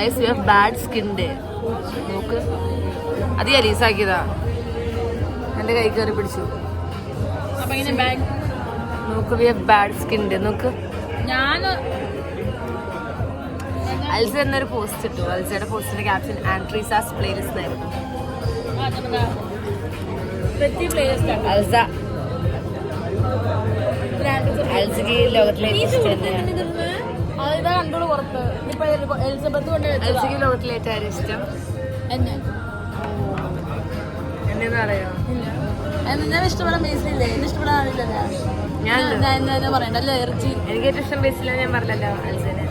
Guys you have bad skin day. നോക്ക്, അത് അലീസാക്കിയതാ, എന്റെ കൈ കയറി പിടിച്ചു. നോക്ക്, we have bad skin day. നോക്ക്, അൽസ എന്നൊരു പോസ്റ്റ് ഇട്ടു. അൽസയുടെ പോസ്റ്റിന്റെ ക്യാപ്ഷൻ ആൻട്രീസാസ് പ്ലേലിസ്റ്റ് ആയിരുന്നു. അൽസ അൽസക്ക് ലോകത്തിലെ അൽസക്ക് ലോകത്തിലെ ഏറ്റവും ഇഷ്ടം എന്നെന്ന് പറയാ. ഇഷ്ടപ്പെടാൻ ബേസിലില്ലേ? എന്നെ ഇഷ്ടപ്പെടാനില്ലല്ലോ. ഞാൻ പറയണ്ടല്ലേ. എനിക്ക് ഏറ്റവും ഇഷ്ടം ബേസില. ഞാൻ പറഞ്ഞല്ലോ അൽസനെ.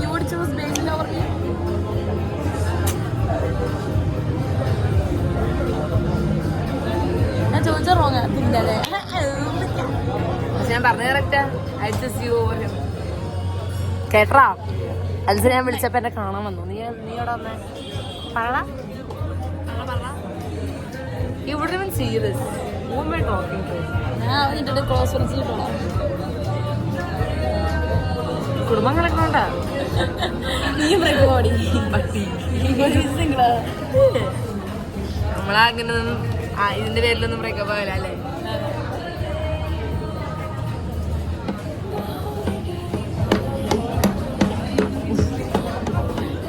You would choose Basil over me? ഞാൻ ചോദിച്ചാൽ റോങ് പിന്നല്ലേ? ഞാൻ പറഞ്ഞത് correct. I choose U over him. കേട്ടാ, അൽസ ഞാൻ വിളിച്ചപ്പോ എന്നെ കാണാൻ വന്നു. നീ അവിടെ വന്നേ പറ. You wouldn't even see this. Who am I talking to? ഞാൻ അവനിട്ട് ക്ലോസ് ഫ്രണ്ട്സിൽ പോകണം. കുടുംബങ്ങളൊക്കെ ഉണ്ടാ. നമ്മളങ്ങനെ ഇതിന്റെ പേരിലൊന്നും ബ്രേക്കപ്പ് ആവില്ല അല്ലേ?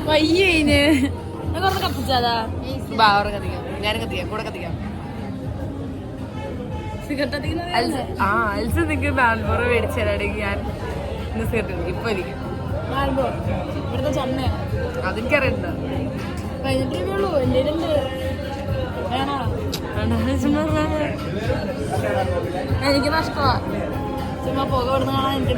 വയ്യന് കുറച്ച് കത്തിച്ചാലാ. കത്തിക്കാം, ഞാനും കത്തിക്കാം, കൂടെ കത്തിക്കാം. അൽസ നിൽക്കുന്ന ബാൽബോറ മേടിച്ചാലാണെങ്കിൽ ഞാൻ ഇപ്പൊ എനിക്ക് ഇവിടുത്തെ ചമ്മയാ. അതെനിക്കറിയണ്ട. കഴിഞ്ഞിട്ടുള്ളൂ. എനിക്ക് നഷ്ടമാ. ചുമ്മാ പുക വിടുന്ന കാണാൻ എനിക്ക്.